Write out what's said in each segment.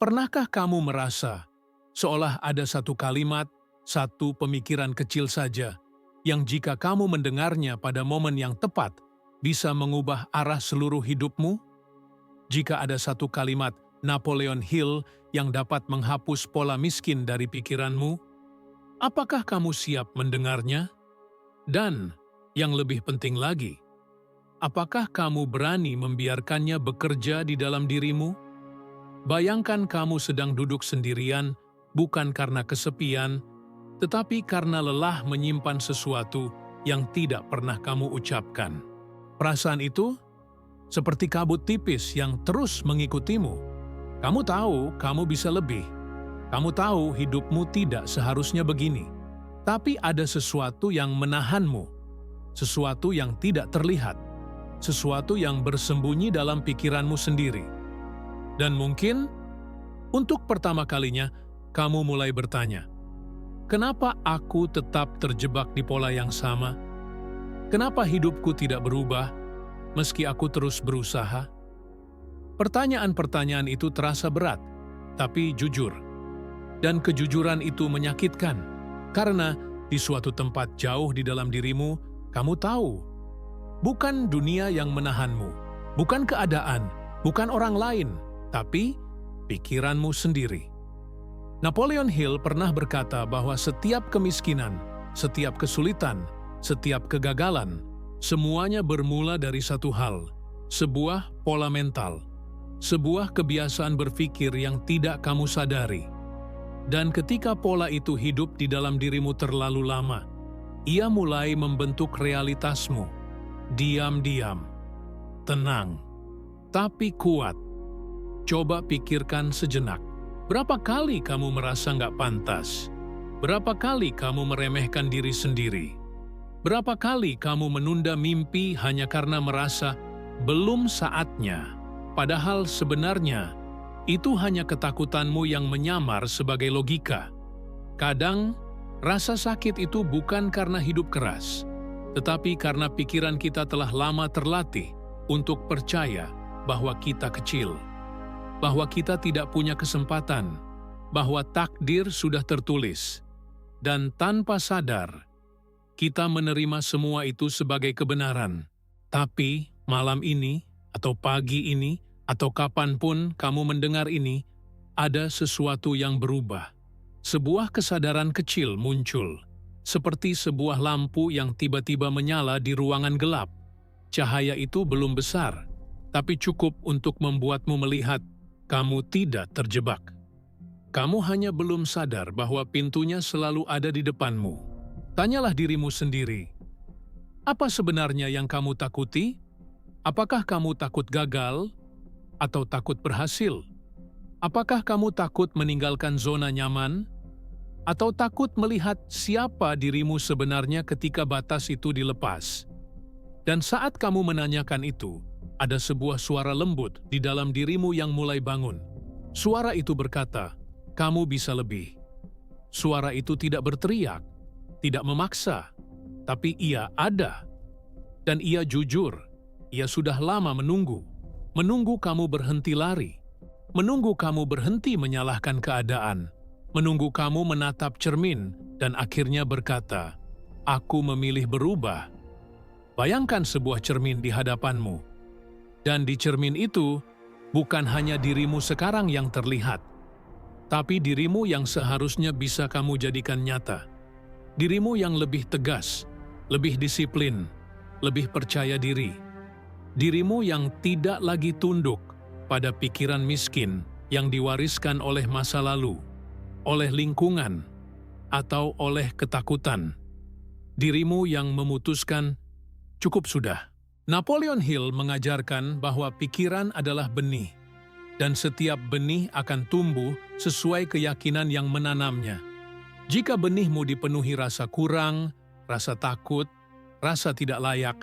Pernahkah kamu merasa seolah ada satu kalimat, satu pemikiran kecil saja, yang jika kamu mendengarnya pada momen yang tepat, bisa mengubah arah seluruh hidupmu? Jika ada satu kalimat Napoleon Hill yang dapat menghapus pola miskin dari pikiranmu, apakah kamu siap mendengarnya? Dan, yang lebih penting lagi, apakah kamu berani membiarkannya bekerja di dalam dirimu? Bayangkan kamu sedang duduk sendirian, bukan karena kesepian, tetapi karena lelah menyimpan sesuatu yang tidak pernah kamu ucapkan. Perasaan itu seperti kabut tipis yang terus mengikutimu. Kamu tahu kamu bisa lebih. Kamu tahu hidupmu tidak seharusnya begini. Tapi ada sesuatu yang menahanmu, sesuatu yang tidak terlihat, sesuatu yang bersembunyi dalam pikiranmu sendiri. Dan mungkin, untuk pertama kalinya, kamu mulai bertanya, kenapa aku tetap terjebak di pola yang sama? Kenapa hidupku tidak berubah, meski aku terus berusaha? Pertanyaan-pertanyaan itu terasa berat, tapi jujur. Dan kejujuran itu menyakitkan, karena di suatu tempat jauh di dalam dirimu, kamu tahu, bukan dunia yang menahanmu, bukan keadaan, bukan orang lain, tapi pikiranmu sendiri. Napoleon Hill pernah berkata bahwa setiap kemiskinan, setiap kesulitan, setiap kegagalan, semuanya bermula dari satu hal, sebuah pola mental, sebuah kebiasaan berpikir yang tidak kamu sadari. Dan ketika pola itu hidup di dalam dirimu terlalu lama, ia mulai membentuk realitasmu. Diam-diam, tenang, tapi kuat. Coba pikirkan sejenak. Berapa kali kamu merasa nggak pantas? Berapa kali kamu meremehkan diri sendiri? Berapa kali kamu menunda mimpi hanya karena merasa belum saatnya? Padahal sebenarnya, itu hanya ketakutanmu yang menyamar sebagai logika. Kadang, rasa sakit itu bukan karena hidup keras, tetapi karena pikiran kita telah lama terlatih untuk percaya bahwa kita kecil, bahwa kita tidak punya kesempatan, bahwa takdir sudah tertulis. Dan tanpa sadar, kita menerima semua itu sebagai kebenaran. Tapi malam ini, atau pagi ini, atau kapanpun kamu mendengar ini, ada sesuatu yang berubah. Sebuah kesadaran kecil muncul, seperti sebuah lampu yang tiba-tiba menyala di ruangan gelap. Cahaya itu belum besar, tapi cukup untuk membuatmu melihat kamu tidak terjebak. Kamu hanya belum sadar bahwa pintunya selalu ada di depanmu. Tanyalah dirimu sendiri, apa sebenarnya yang kamu takuti? Apakah kamu takut gagal atau takut berhasil? Apakah kamu takut meninggalkan zona nyaman? Atau takut melihat siapa dirimu sebenarnya ketika batas itu dilepas? Dan saat kamu menanyakan itu, ada sebuah suara lembut di dalam dirimu yang mulai bangun. Suara itu berkata, kamu bisa lebih. Suara itu tidak berteriak, tidak memaksa, tapi ia ada. Dan ia jujur, ia sudah lama menunggu. Menunggu kamu berhenti lari. Menunggu kamu berhenti menyalahkan keadaan. Menunggu kamu menatap cermin dan akhirnya berkata, aku memilih berubah. Bayangkan sebuah cermin di hadapanmu. Dan di cermin itu, bukan hanya dirimu sekarang yang terlihat, tapi dirimu yang seharusnya bisa kamu jadikan nyata. Dirimu yang lebih tegas, lebih disiplin, lebih percaya diri. Dirimu yang tidak lagi tunduk pada pikiran miskin yang diwariskan oleh masa lalu, oleh lingkungan, atau oleh ketakutan. Dirimu yang memutuskan, cukup sudah. Napoleon Hill mengajarkan bahwa pikiran adalah benih, dan setiap benih akan tumbuh sesuai keyakinan yang menanamnya. Jika benihmu dipenuhi rasa kurang, rasa takut, rasa tidak layak,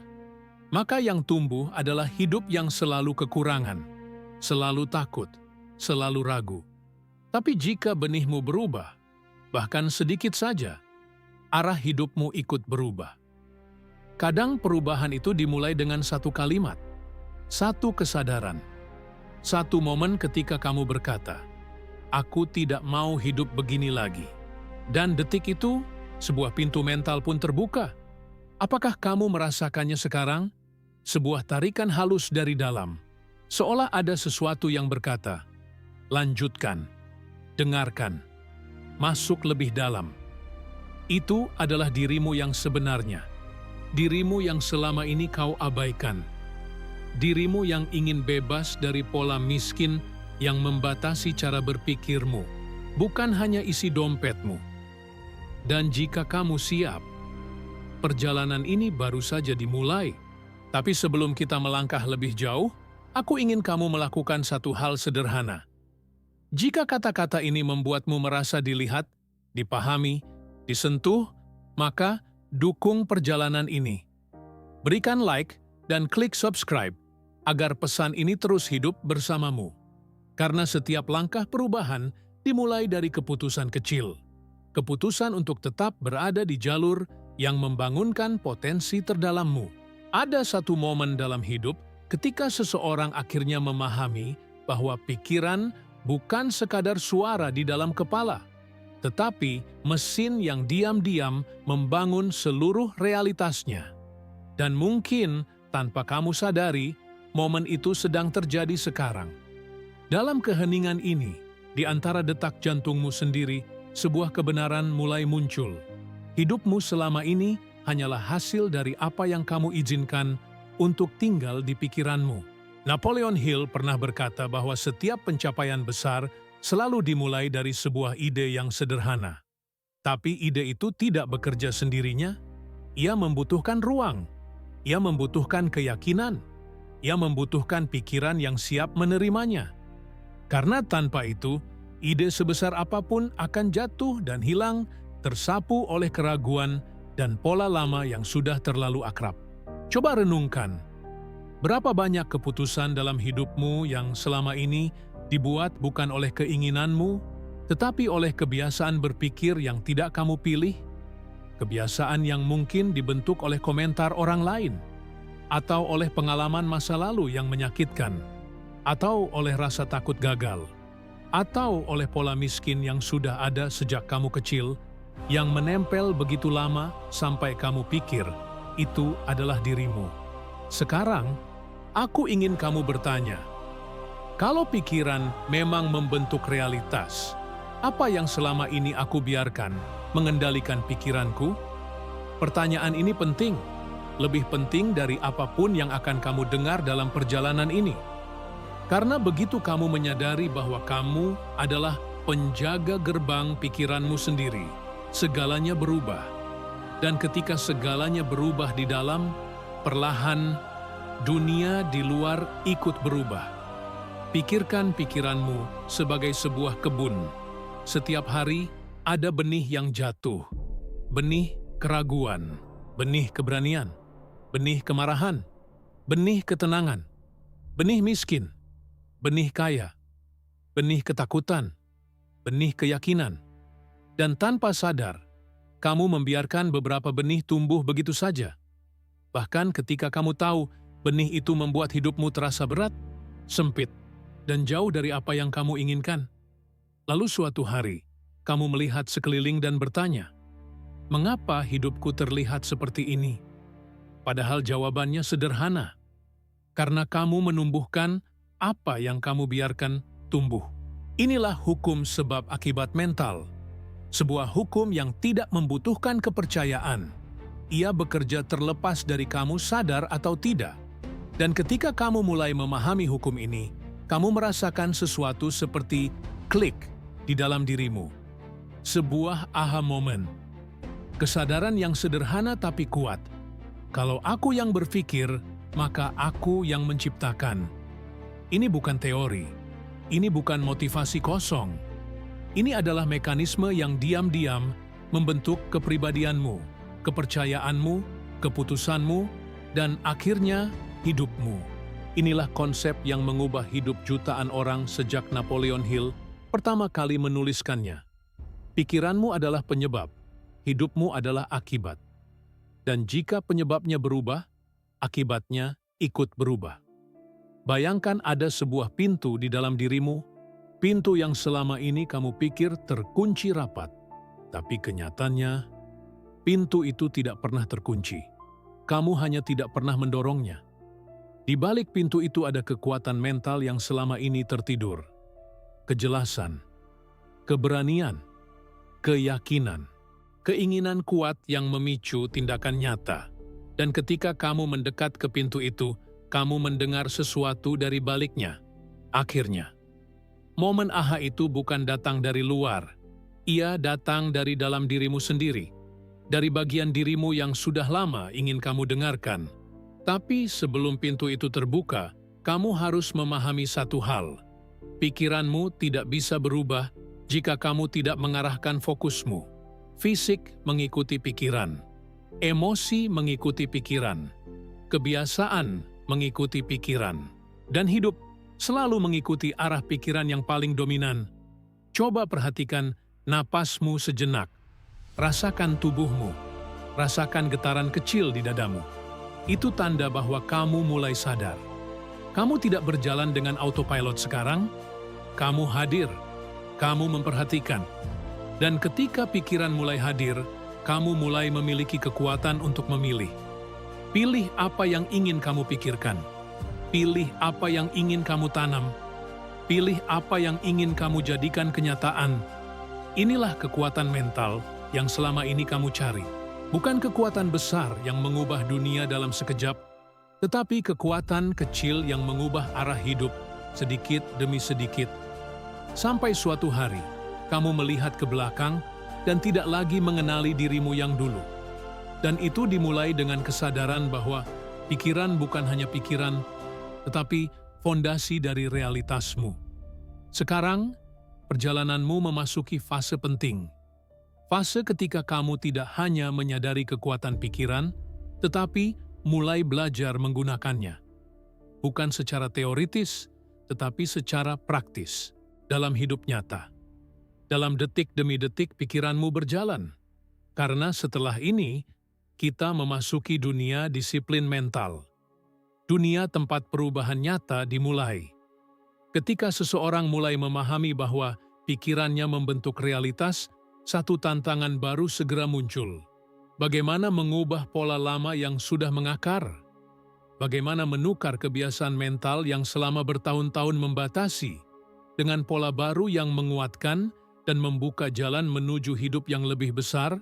maka yang tumbuh adalah hidup yang selalu kekurangan, selalu takut, selalu ragu. Tapi jika benihmu berubah, bahkan sedikit saja, arah hidupmu ikut berubah. Kadang perubahan itu dimulai dengan satu kalimat, satu kesadaran, satu momen ketika kamu berkata, aku tidak mau hidup begini lagi. Dan detik itu, sebuah pintu mental pun terbuka. Apakah kamu merasakannya sekarang? Sebuah tarikan halus dari dalam. Seolah ada sesuatu yang berkata, lanjutkan, dengarkan, masuk lebih dalam. Itu adalah dirimu yang sebenarnya. Dirimu yang selama ini kau abaikan. Dirimu yang ingin bebas dari pola miskin yang membatasi cara berpikirmu, bukan hanya isi dompetmu. Dan jika kamu siap, perjalanan ini baru saja dimulai. Tapi sebelum kita melangkah lebih jauh, aku ingin kamu melakukan satu hal sederhana. Jika kata-kata ini membuatmu merasa dilihat, dipahami, disentuh, maka dukung perjalanan ini. Berikan like dan klik subscribe agar pesan ini terus hidup bersamamu. Karena setiap langkah perubahan dimulai dari keputusan kecil. Keputusan untuk tetap berada di jalur yang membangunkan potensi terdalammu. Ada satu momen dalam hidup ketika seseorang akhirnya memahami bahwa pikiran bukan sekadar suara di dalam kepala, tetapi mesin yang diam-diam membangun seluruh realitasnya. Dan mungkin tanpa kamu sadari, momen itu sedang terjadi sekarang. Dalam keheningan ini, di antara detak jantungmu sendiri, sebuah kebenaran mulai muncul. Hidupmu selama ini hanyalah hasil dari apa yang kamu izinkan untuk tinggal di pikiranmu. Napoleon Hill pernah berkata bahwa setiap pencapaian besar selalu dimulai dari sebuah ide yang sederhana. Tapi ide itu tidak bekerja sendirinya. Ia membutuhkan ruang. Ia membutuhkan keyakinan. Ia membutuhkan pikiran yang siap menerimanya. Karena tanpa itu, ide sebesar apapun akan jatuh dan hilang, tersapu oleh keraguan dan pola lama yang sudah terlalu akrab. Coba renungkan, berapa banyak keputusan dalam hidupmu yang selama ini dibuat bukan oleh keinginanmu, tetapi oleh kebiasaan berpikir yang tidak kamu pilih, kebiasaan yang mungkin dibentuk oleh komentar orang lain, atau oleh pengalaman masa lalu yang menyakitkan, atau oleh rasa takut gagal, atau oleh pola miskin yang sudah ada sejak kamu kecil, yang menempel begitu lama sampai kamu pikir itu adalah dirimu. Sekarang, aku ingin kamu bertanya, kalau pikiran memang membentuk realitas, apa yang selama ini aku biarkan mengendalikan pikiranku? Pertanyaan ini penting, lebih penting dari apapun yang akan kamu dengar dalam perjalanan ini. Karena begitu kamu menyadari bahwa kamu adalah penjaga gerbang pikiranmu sendiri, segalanya berubah. Dan ketika segalanya berubah di dalam, perlahan dunia di luar ikut berubah. Pikirkan pikiranmu sebagai sebuah kebun. Setiap hari ada benih yang jatuh. Benih keraguan, benih keberanian, benih kemarahan, benih ketenangan, benih miskin, benih kaya, benih ketakutan, benih keyakinan. Dan tanpa sadar, kamu membiarkan beberapa benih tumbuh begitu saja. Bahkan ketika kamu tahu benih itu membuat hidupmu terasa berat, sempit, dan jauh dari apa yang kamu inginkan. Lalu suatu hari, kamu melihat sekeliling dan bertanya, mengapa hidupku terlihat seperti ini? Padahal jawabannya sederhana. Karena kamu menumbuhkan apa yang kamu biarkan tumbuh. Inilah hukum sebab akibat mental. Sebuah hukum yang tidak membutuhkan kepercayaan. Ia bekerja terlepas dari kamu sadar atau tidak. Dan ketika kamu mulai memahami hukum ini, kamu merasakan sesuatu seperti klik di dalam dirimu. Sebuah aha moment. Kesadaran yang sederhana tapi kuat. Kalau aku yang berpikir, maka aku yang menciptakan. Ini bukan teori. Ini bukan motivasi kosong. Ini adalah mekanisme yang diam-diam membentuk kepribadianmu, kepercayaanmu, keputusanmu, dan akhirnya hidupmu. Inilah konsep yang mengubah hidup jutaan orang sejak Napoleon Hill pertama kali menuliskannya. Pikiranmu adalah penyebab, hidupmu adalah akibat. Dan jika penyebabnya berubah, akibatnya ikut berubah. Bayangkan ada sebuah pintu di dalam dirimu, Pintu yang selama ini kamu pikir terkunci rapat, tapi kenyataannya pintu itu tidak pernah terkunci. Kamu hanya tidak pernah mendorongnya. Di balik pintu itu ada kekuatan mental yang selama ini tertidur. Kejelasan, keberanian, keyakinan, keinginan kuat yang memicu tindakan nyata. Dan ketika kamu mendekat ke pintu itu, kamu mendengar sesuatu dari baliknya. Akhirnya, momen aha itu bukan datang dari luar. Ia datang dari dalam dirimu sendiri, dari bagian dirimu yang sudah lama ingin kamu dengarkan. Tapi sebelum pintu itu terbuka, kamu harus memahami satu hal. Pikiranmu tidak bisa berubah jika kamu tidak mengarahkan fokusmu. Fisik mengikuti pikiran, emosi mengikuti pikiran, kebiasaan mengikuti pikiran, dan hidup selalu mengikuti arah pikiran yang paling dominan. Coba perhatikan napasmu sejenak. Rasakan tubuhmu. Rasakan getaran kecil di dadamu. Itu tanda bahwa kamu mulai sadar. Kamu tidak berjalan dengan autopilot sekarang. Kamu hadir. Kamu memperhatikan. Dan ketika pikiran mulai hadir, kamu mulai memiliki kekuatan untuk memilih. Pilih apa yang ingin kamu pikirkan. Pilih apa yang ingin kamu tanam. Pilih apa yang ingin kamu jadikan kenyataan. Inilah kekuatan mental yang selama ini kamu cari. Bukan kekuatan besar yang mengubah dunia dalam sekejap, tetapi kekuatan kecil yang mengubah arah hidup sedikit demi sedikit. Sampai suatu hari, kamu melihat ke belakang dan tidak lagi mengenali dirimu yang dulu. Dan itu dimulai dengan kesadaran bahwa pikiran bukan hanya pikiran, tetapi fondasi dari realitasmu. Sekarang, perjalananmu memasuki fase penting. Fase ketika kamu tidak hanya menyadari kekuatan pikiran, tetapi mulai belajar menggunakannya. Bukan secara teoritis, tetapi secara praktis, dalam hidup nyata. Dalam detik demi detik pikiranmu berjalan. Karena setelah ini, kita memasuki dunia disiplin mental. Dunia tempat perubahan nyata dimulai. Ketika seseorang mulai memahami bahwa pikirannya membentuk realitas, satu tantangan baru segera muncul. Bagaimana mengubah pola lama yang sudah mengakar? Bagaimana menukar kebiasaan mental yang selama bertahun-tahun membatasi dengan pola baru yang menguatkan dan membuka jalan menuju hidup yang lebih besar?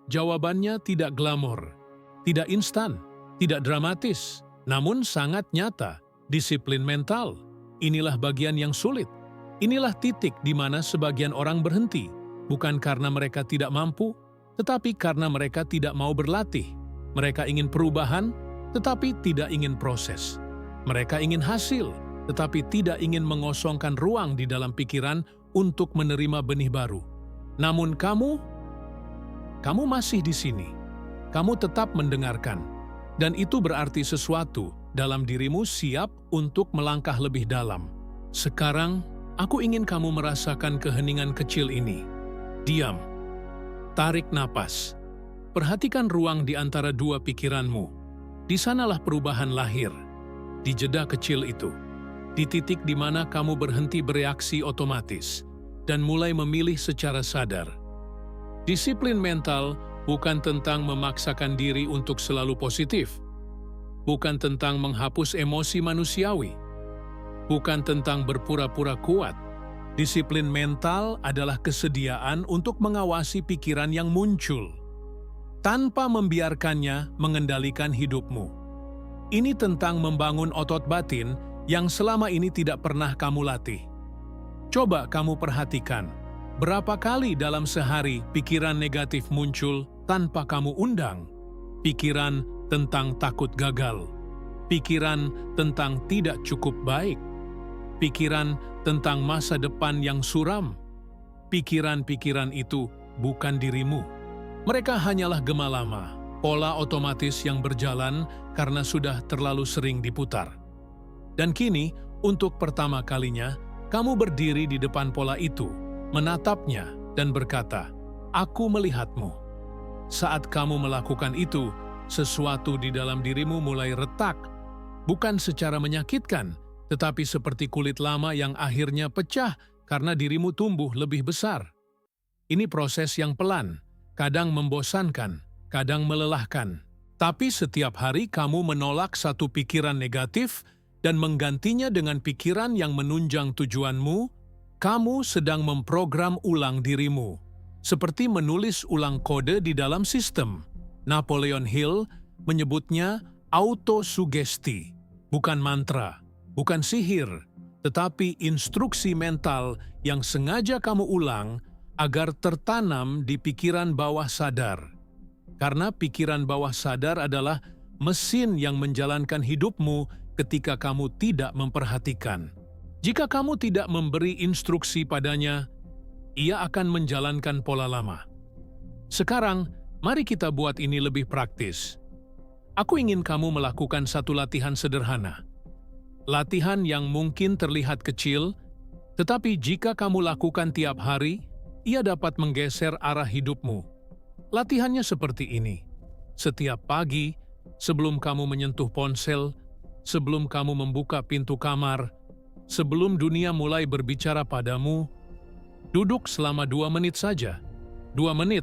Jawabannya tidak glamor, tidak instan, tidak dramatis, namun sangat nyata. Disiplin mental. Inilah bagian yang sulit. Inilah titik di mana sebagian orang berhenti. Bukan karena mereka tidak mampu, tetapi karena mereka tidak mau berlatih. Mereka ingin perubahan, tetapi tidak ingin proses. Mereka ingin hasil, tetapi tidak ingin mengosongkan ruang di dalam pikiran untuk menerima benih baru. Namun kamu masih di sini. Kamu tetap mendengarkan. Dan itu berarti sesuatu dalam dirimu siap untuk melangkah lebih dalam. Sekarang, aku ingin kamu merasakan keheningan kecil ini. Diam. Tarik napas. Perhatikan ruang di antara dua pikiranmu. Di sanalah perubahan lahir. Di jeda kecil itu. Di titik di mana kamu berhenti bereaksi otomatis dan mulai memilih secara sadar. Disiplin mental bukan tentang memaksakan diri untuk selalu positif. Bukan tentang menghapus emosi manusiawi. Bukan tentang berpura-pura kuat. Disiplin mental adalah kesediaan untuk mengawasi pikiran yang muncul, tanpa membiarkannya mengendalikan hidupmu. Ini tentang membangun otot batin yang selama ini tidak pernah kamu latih. Coba kamu perhatikan, berapa kali dalam sehari pikiran negatif muncul tanpa kamu undang? Pikiran tentang takut gagal, pikiran tentang tidak cukup baik, pikiran tentang masa depan yang suram. Pikiran-pikiran itu bukan dirimu. Mereka hanyalah gema lama, pola otomatis yang berjalan karena sudah terlalu sering diputar. Dan kini, untuk pertama kalinya, kamu berdiri di depan pola itu, menatapnya dan berkata, "Aku melihatmu." Saat kamu melakukan itu, sesuatu di dalam dirimu mulai retak, bukan secara menyakitkan, tetapi seperti kulit lama yang akhirnya pecah karena dirimu tumbuh lebih besar. Ini proses yang pelan, kadang membosankan, kadang melelahkan. Tapi setiap hari kamu menolak satu pikiran negatif dan menggantinya dengan pikiran yang menunjang tujuanmu, kamu sedang memprogram ulang dirimu. Seperti menulis ulang kode di dalam sistem. Napoleon Hill menyebutnya autosugesti, bukan mantra, bukan sihir, tetapi instruksi mental yang sengaja kamu ulang agar tertanam di pikiran bawah sadar. Karena pikiran bawah sadar adalah mesin yang menjalankan hidupmu ketika kamu tidak memperhatikan. Jika kamu tidak memberi instruksi padanya, ia akan menjalankan pola lama. Sekarang, mari kita buat ini lebih praktis. Aku ingin kamu melakukan satu latihan sederhana. Latihan yang mungkin terlihat kecil, tetapi jika kamu lakukan tiap hari, ia dapat menggeser arah hidupmu. Latihannya seperti ini. Setiap pagi, sebelum kamu menyentuh ponsel, sebelum kamu membuka pintu kamar, sebelum dunia mulai berbicara padamu, duduk selama 2 menit saja. 2 menit,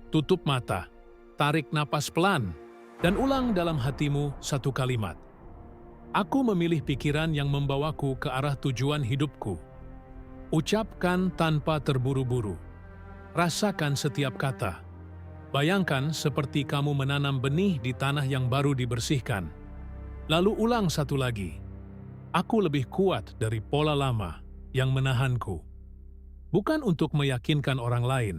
tutup mata, tarik napas pelan, dan ulang dalam hatimu satu kalimat. Aku memilih pikiran yang membawaku ke arah tujuan hidupku. Ucapkan tanpa terburu-buru. Rasakan setiap kata. Bayangkan seperti kamu menanam benih di tanah yang baru dibersihkan. Lalu ulang satu lagi. Aku lebih kuat dari pola lama yang menahanku. Bukan untuk meyakinkan orang lain,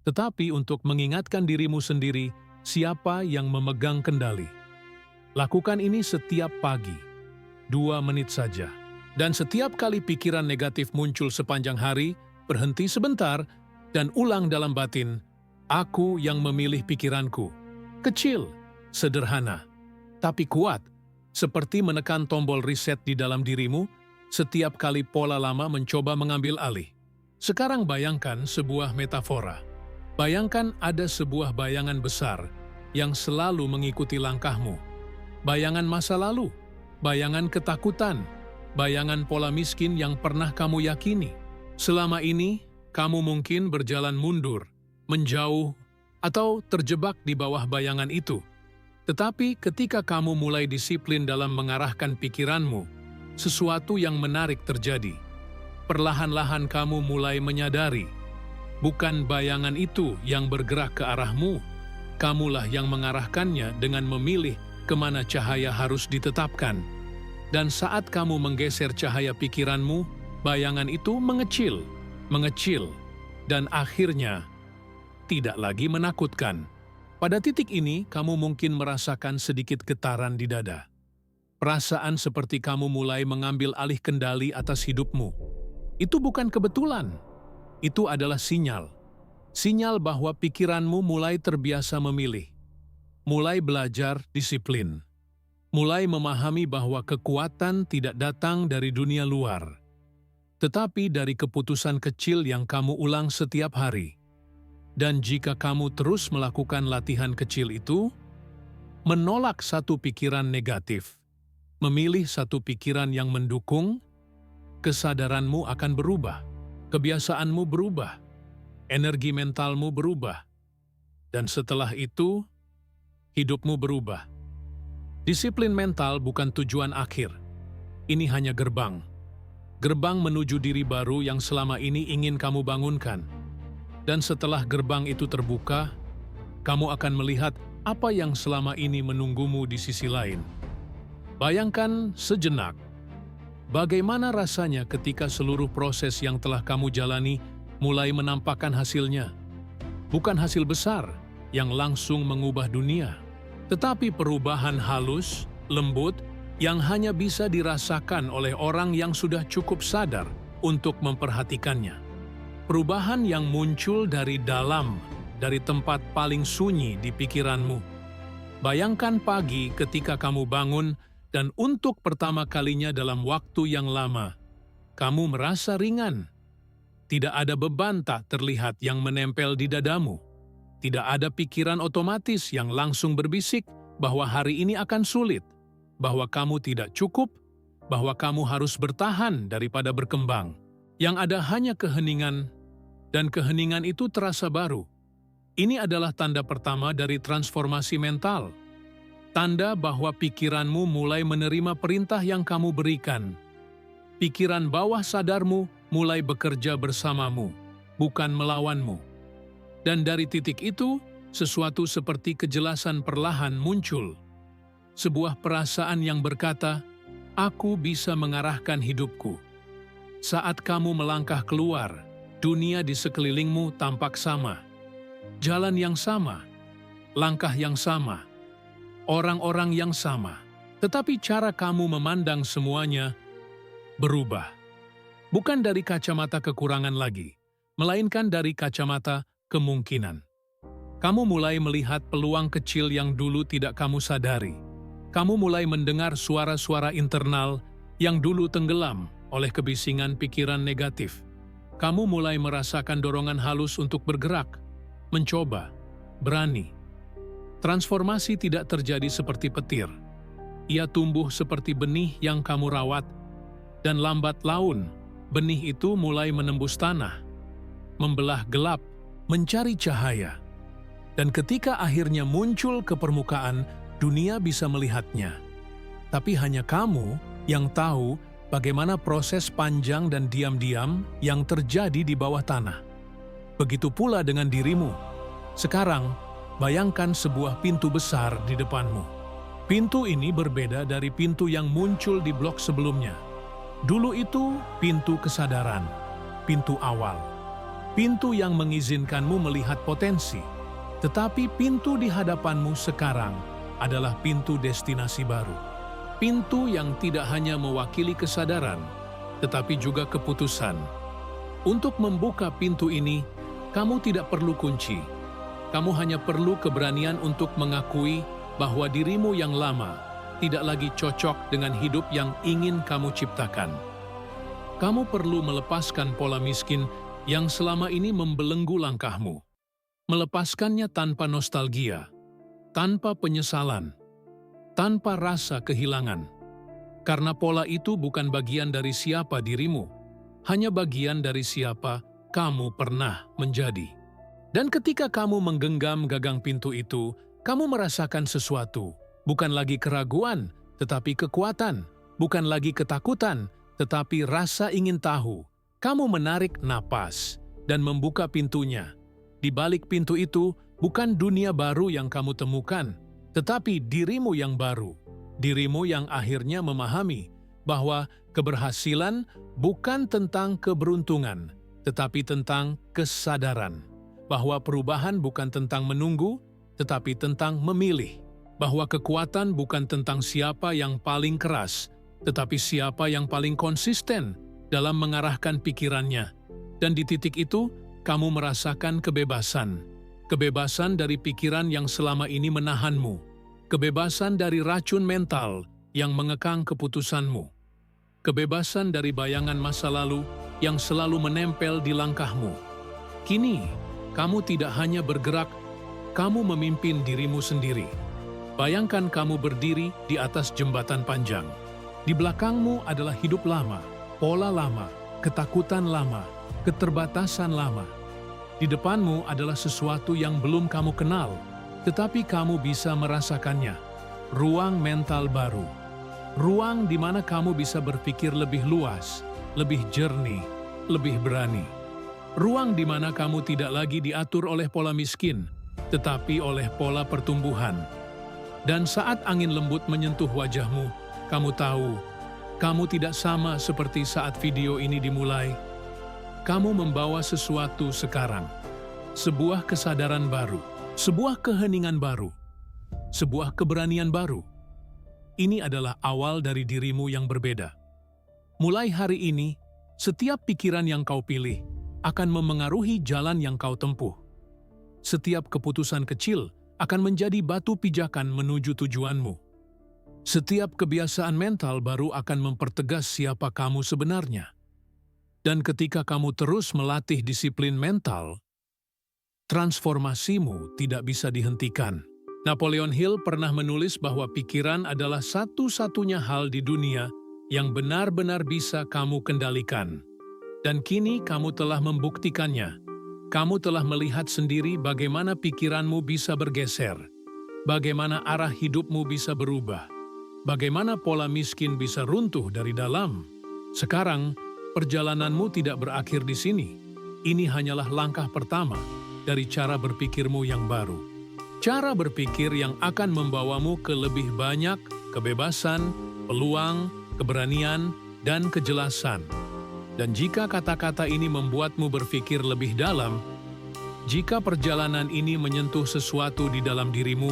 tetapi untuk mengingatkan dirimu sendiri siapa yang memegang kendali. Lakukan ini setiap pagi. 2 menit saja. Dan setiap kali pikiran negatif muncul sepanjang hari, berhenti sebentar dan ulang dalam batin, aku yang memilih pikiranku. Kecil, sederhana, tapi kuat, seperti menekan tombol reset di dalam dirimu setiap kali pola lama mencoba mengambil alih. Sekarang bayangkan sebuah metafora. Bayangkan ada sebuah bayangan besar yang selalu mengikuti langkahmu. Bayangan masa lalu, bayangan ketakutan, bayangan pola miskin yang pernah kamu yakini. Selama ini, kamu mungkin berjalan mundur, menjauh, atau terjebak di bawah bayangan itu. Tetapi ketika kamu mulai disiplin dalam mengarahkan pikiranmu, sesuatu yang menarik terjadi. Perlahan-lahan kamu mulai menyadari, bukan bayangan itu yang bergerak ke arahmu, kamulah yang mengarahkannya dengan memilih kemana cahaya harus ditetapkan. Dan saat kamu menggeser cahaya pikiranmu, bayangan itu mengecil, dan akhirnya tidak lagi menakutkan. Pada titik ini, kamu mungkin merasakan sedikit getaran di dada. Perasaan seperti kamu mulai mengambil alih kendali atas hidupmu. Itu bukan kebetulan. Itu adalah sinyal. Sinyal bahwa pikiranmu mulai terbiasa memilih. Mulai belajar disiplin. Mulai memahami bahwa kekuatan tidak datang dari dunia luar, tetapi dari keputusan kecil yang kamu ulang setiap hari. Dan jika kamu terus melakukan latihan kecil itu, menolak satu pikiran negatif, memilih satu pikiran yang mendukung, kesadaranmu akan berubah, kebiasaanmu berubah, energi mentalmu berubah, dan setelah itu, hidupmu berubah. Disiplin mental bukan tujuan akhir. Ini hanya gerbang. Gerbang menuju diri baru yang selama ini ingin kamu bangunkan. Dan setelah gerbang itu terbuka, kamu akan melihat apa yang selama ini menunggumu di sisi lain. Bayangkan sejenak, bagaimana rasanya ketika seluruh proses yang telah kamu jalani mulai menampakkan hasilnya. Bukan hasil besar yang langsung mengubah dunia, tetapi perubahan halus, lembut, yang hanya bisa dirasakan oleh orang yang sudah cukup sadar untuk memperhatikannya. Perubahan yang muncul dari dalam, dari tempat paling sunyi di pikiranmu. Bayangkan pagi ketika kamu bangun dan untuk pertama kalinya dalam waktu yang lama, kamu merasa ringan. Tidak ada beban tak terlihat yang menempel di dadamu. Tidak ada pikiran otomatis yang langsung berbisik bahwa hari ini akan sulit, bahwa kamu tidak cukup, bahwa kamu harus bertahan daripada berkembang. Yang ada hanya keheningan, dan keheningan itu terasa baru. Ini adalah tanda pertama dari transformasi mental. Tanda bahwa pikiranmu mulai menerima perintah yang kamu berikan. Pikiran bawah sadarmu mulai bekerja bersamamu, bukan melawanmu. Dan dari titik itu, sesuatu seperti kejelasan perlahan muncul. Sebuah perasaan yang berkata, "Aku bisa mengarahkan hidupku." Saat kamu melangkah keluar, dunia di sekelilingmu tampak sama. Jalan yang sama, langkah yang sama, orang-orang yang sama. Tetapi cara kamu memandang semuanya berubah. Bukan dari kacamata kekurangan lagi, melainkan dari kacamata kemungkinan. Kamu mulai melihat peluang kecil yang dulu tidak kamu sadari. Kamu mulai mendengar suara-suara internal yang dulu tenggelam oleh kebisingan pikiran negatif. Kamu mulai merasakan dorongan halus untuk bergerak, mencoba, berani. Transformasi tidak terjadi seperti petir. Ia tumbuh seperti benih yang kamu rawat, dan lambat laun, benih itu mulai menembus tanah, membelah gelap, mencari cahaya. Dan ketika akhirnya muncul ke permukaan, dunia bisa melihatnya. Tapi hanya kamu yang tahu bagaimana proses panjang dan diam-diam yang terjadi di bawah tanah. Begitu pula dengan dirimu. Sekarang, bayangkan sebuah pintu besar di depanmu. Pintu ini berbeda dari pintu yang muncul di blok sebelumnya. Dulu itu pintu kesadaran, pintu awal. Pintu yang mengizinkanmu melihat potensi. Tetapi pintu di hadapanmu sekarang adalah pintu destinasi baru. Pintu yang tidak hanya mewakili kesadaran, tetapi juga keputusan. Untuk membuka pintu ini, kamu tidak perlu kunci. Kamu hanya perlu keberanian untuk mengakui bahwa dirimu yang lama tidak lagi cocok dengan hidup yang ingin kamu ciptakan. Kamu perlu melepaskan pola miskin yang selama ini membelenggu langkahmu. Melepaskannya tanpa nostalgia, tanpa penyesalan, tanpa rasa kehilangan. Karena pola itu bukan bagian dari siapa dirimu, hanya bagian dari siapa kamu pernah menjadi. Dan ketika kamu menggenggam gagang pintu itu, kamu merasakan sesuatu, bukan lagi keraguan, tetapi kekuatan, bukan lagi ketakutan, tetapi rasa ingin tahu. Kamu menarik napas dan membuka pintunya. Di balik pintu itu, bukan dunia baru yang kamu temukan, tetapi dirimu yang baru, dirimu yang akhirnya memahami bahwa keberhasilan bukan tentang keberuntungan, tetapi tentang kesadaran, bahwa perubahan bukan tentang menunggu, tetapi tentang memilih, bahwa kekuatan bukan tentang siapa yang paling keras, tetapi siapa yang paling konsisten dalam mengarahkan pikirannya. Dan di titik itu, kamu merasakan kebebasan. Kebebasan dari pikiran yang selama ini menahanmu. Kebebasan dari racun mental yang mengekang keputusanmu. Kebebasan dari bayangan masa lalu yang selalu menempel di langkahmu. Kini, kamu tidak hanya bergerak, kamu memimpin dirimu sendiri. Bayangkan kamu berdiri di atas jembatan panjang. Di belakangmu adalah hidup lama, pola lama, ketakutan lama, keterbatasan lama. Di depanmu adalah sesuatu yang belum kamu kenal, tetapi kamu bisa merasakannya. Ruang mental baru. Ruang di mana kamu bisa berpikir lebih luas, lebih jernih, lebih berani. Ruang di mana kamu tidak lagi diatur oleh pola miskin, tetapi oleh pola pertumbuhan. Dan saat angin lembut menyentuh wajahmu, kamu tahu, kamu tidak sama seperti saat video ini dimulai. Kamu membawa sesuatu sekarang, sebuah kesadaran baru, sebuah keheningan baru, sebuah keberanian baru. Ini adalah awal dari dirimu yang berbeda. Mulai hari ini, setiap pikiran yang kau pilih akan memengaruhi jalan yang kau tempuh. Setiap keputusan kecil akan menjadi batu pijakan menuju tujuanmu. Setiap kebiasaan mental baru akan mempertegas siapa kamu sebenarnya. Dan ketika kamu terus melatih disiplin mental, transformasimu tidak bisa dihentikan. Napoleon Hill pernah menulis bahwa pikiran adalah satu-satunya hal di dunia yang benar-benar bisa kamu kendalikan. Dan kini kamu telah membuktikannya. Kamu telah melihat sendiri bagaimana pikiranmu bisa bergeser, bagaimana arah hidupmu bisa berubah, bagaimana pola miskin bisa runtuh dari dalam. Sekarang, perjalananmu tidak berakhir di sini. Ini hanyalah langkah pertama dari cara berpikirmu yang baru. Cara berpikir yang akan membawamu ke lebih banyak kebebasan, peluang, keberanian, dan kejelasan. Dan jika kata-kata ini membuatmu berpikir lebih dalam, jika perjalanan ini menyentuh sesuatu di dalam dirimu,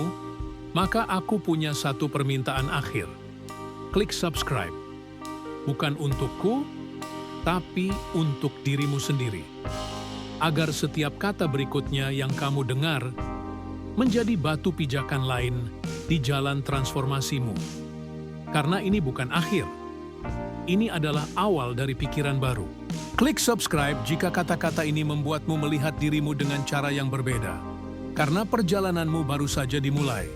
maka aku punya satu permintaan akhir. Klik subscribe. Bukan untukku, tapi untuk dirimu sendiri. Agar setiap kata berikutnya yang kamu dengar menjadi batu pijakan lain di jalan transformasimu. Karena ini bukan akhir. Ini adalah awal dari pikiran baru. Klik subscribe jika kata-kata ini membuatmu melihat dirimu dengan cara yang berbeda. Karena perjalananmu baru saja dimulai.